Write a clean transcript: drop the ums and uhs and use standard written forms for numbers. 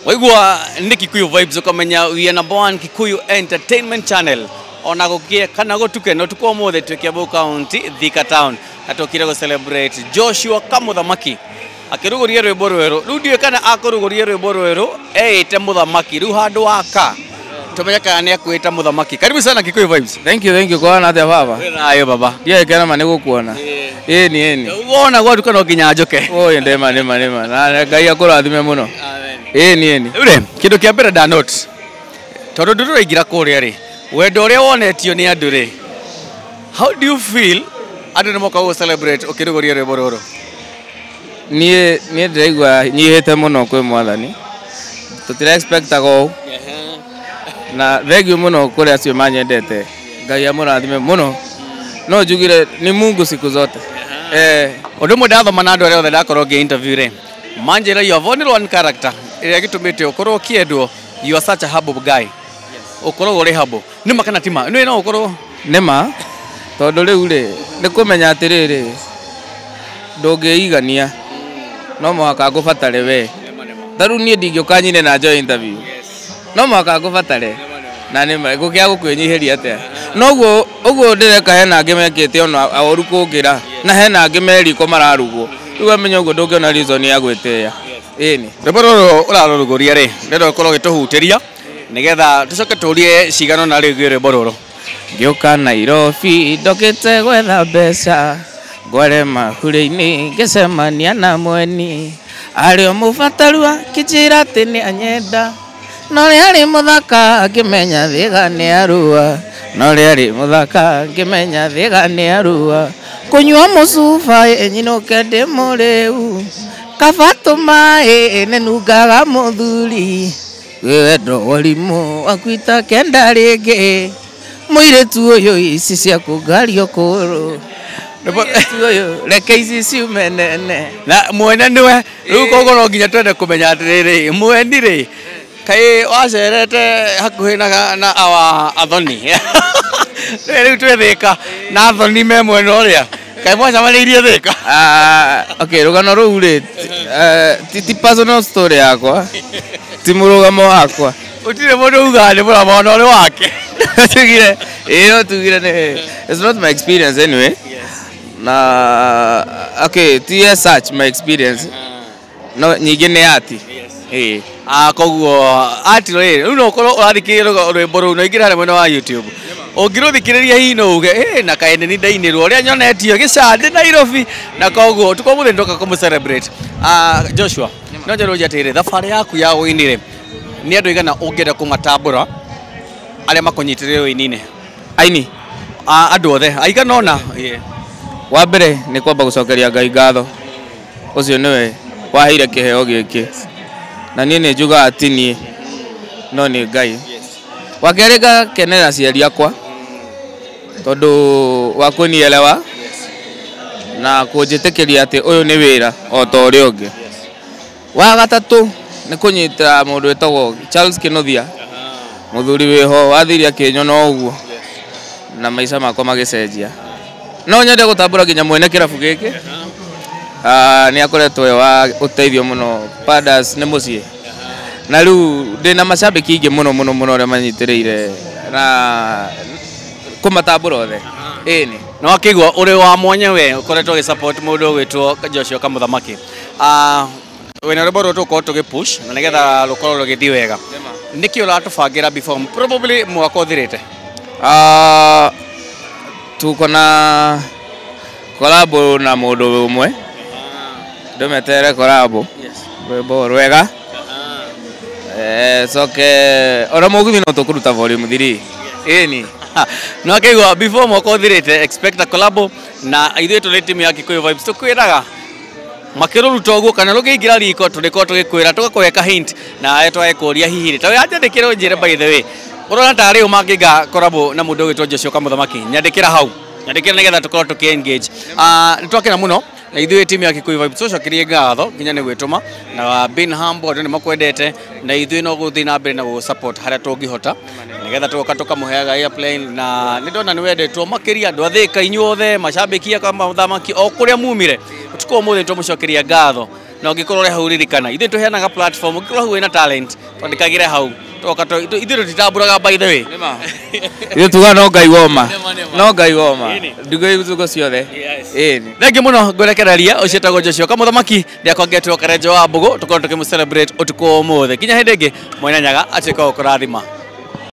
Waigua ni Kikuyu Vibes ukamenya we are number 1 Kikuyu Entertainment Channel. Ona gokie kana gotuke no tuko mothe twekiambu county Thika Town. Atokire go celebrate Joshua Kamuthamaki. Akiruguria rwimbo rweru. Riu ndiwe kana akuruguria rwimbo rweru eite muthamaki riu handu waka. Tumenya kana ni akuita muthamaki. Karibu sana Kikuyu Vibes. Thank you kwa na baba. Ayo baba. Ye kana mane gukuona. Ni. Wona gwa duka no ginya njoke. Oye ndema. Na Ngai akurathime muno. Ni. Ure kindu kia mbere da note. Tondu nduru ingira kuria ri. Wendo uria wonetio ni andu ri. How do you feel andu ni moka go celebrate ukiruguria rwimbo ruru? Ni ndiraigua nyihite muno kwi mwathani. Tutira expectago. Na thegio muno kuri acio manyendete. Ngai amurathime muno. No njugire ni Mungu siku zote. Undu mwe ndathoma na andu aria othe ndakorwo ngi interview ri. Manjira you have only one character. Iria gitumite ukorwo kiendwo, you are such a humble guy. Ukorwo uri humble. Nima kana tima? Ni no ukorwo nima. Tondu riu ri ni kumenya atiriri. Ndungiigania. No mwaka ngubatare we. Taru nie ndingiukanyine na jo interview. No mwaka ngubatare. Na nima gukia gukwenyihiria atia. No uguo ndireka hena ngimekite ona aworu kungira. Na hena ngimeri ko mararugwo. Riu amenya uguo ndungiona reason ya gwiteya. Ni. Rwimbo ruru uraruguria ri. Ndendo ukorwo gituhutiria. Nigetha tucoke turie cigano na rĩu rwimbo ruru. Ngĩũka Nairobi ndokĩte gwetha mbeca ngware mahuri-inĩ ngĩcemania na mweni arĩ o mũbataru akĩnjĩra atĩ nĩ anyenda no rĩrĩa arĩ mũthaka ngĩmenya thĩga nĩ arua no rĩrĩa arĩ mũthaka ngĩmenya thĩga nĩ arua kũnyua mũcuba nyinũke ndĩ mũrĩu kaba tũmaĩ nĩnungaga mũthuri wendo warimu wakuita kenda rĩngĩ muiretu uyu ici cia kungario kuru uyu reke ici ciumenene na mwene niwe riu kogoro nginya twende kumenya atiriri mweni ri kai wacerete hakuhi na athoni riu twethika na athoni me mwene uria kai mwacamanirie Thika. Okay, rugano ruu ri ti personal story yakwa ti murugamo wakwa utire mundu ugane bura mwana uri wake tugire tugire ne it's not my experience anyway. Na okay, ti such my experience. No nyingi ni ati. Koguo ati ri no korwo urathikirira rwimbo ru no ingira mwena wa YouTube. Ungiruthikiria hi no uge na kaene ni ndainirwo uria nyonetio gicande Nairobi na koguo tuko muthe ndoka kumu celebrate. Joshua no njero njatire thabari yaku ya uinire ni andu igana ungienda kumatambura aria makunyitirire uinine aini andu othe aigana ona wa mbere ni kwamba gucokeria Ngai ngatho ucio niwe waheire kiheo giki na nie ni njuga ati nie no ni Ngai wa keri ngakenera ciari akwa tondu wa kunielewa na kunjitikiria ati uyu ni wira o ta uria ungi wa gatatu ni kunyita mundu etagwo Charles Kinothia muthuri wiho wathiria kinyona uguo na maisha makwa magicenjia no nyende gutambura nginya mwene kirabu giki ni akoretwo wa uteithio muno Padas ni mucie na riu ndina macambiki ingi muno ria manyitiriire na kumatambura othe ni no akigwa uri wa mwanya we ukoretwo gi support mundu gwitwo Joshua Kamuthamaki wena rwimbo ruru tukorwo tugipush na nigetha rukorwo rugithi wega niki uratubangira before probably mwaka uthirite tuko na collab na mundu umwe ndumetere collab rwimbo rwega soke ora muguthi no tukuruta volume 3 ni no akigwa before mwaka uthirite expect a collab na ithuĩ tũrĩ team ya Kikuyu Vibes tukwiraga makiruruta uguo kana rugiingira riko turiko tugikwira tugakweka hint na etwa ekuria hihi ta yandikire njire by the way urona tari umanginga korabo na mundu witwa Joshua Kamuthamaki nyandikira hau nyandikira nigetha tukorwo tuki engage nitwakira muno na ithuĩ team ya Kikuyu Vibes tucokerie ngatho nginya ni gwituma na bin humble andu ni makwendete na ithuĩ no guthi na mbere na gu support haria tungihota nigetha tugoka tukamuheaga airplane na nindona ni wendetwo makiria andu athika inyuothe macambikia kama Muthamaki o kuria mumire tuko muthe tumucokeria ngatho na ungikorwo ri hau ririkana ithe tuheanaga platform ungikorwo hau wina talent twandikagire hau toka ithe tutamburaga by the way ithe tuga no ngai woma no ngai woma ndigo igutuko ciothe thengi muno ngwerekereria ucietagwo Joshua Kamuthamaki ndiakwangetwo Karenjo wa Mbugu tukorwo tukimu celebrate utuko umuthe kinya hindi ingi Mwene Nyaga atwika ukurathima.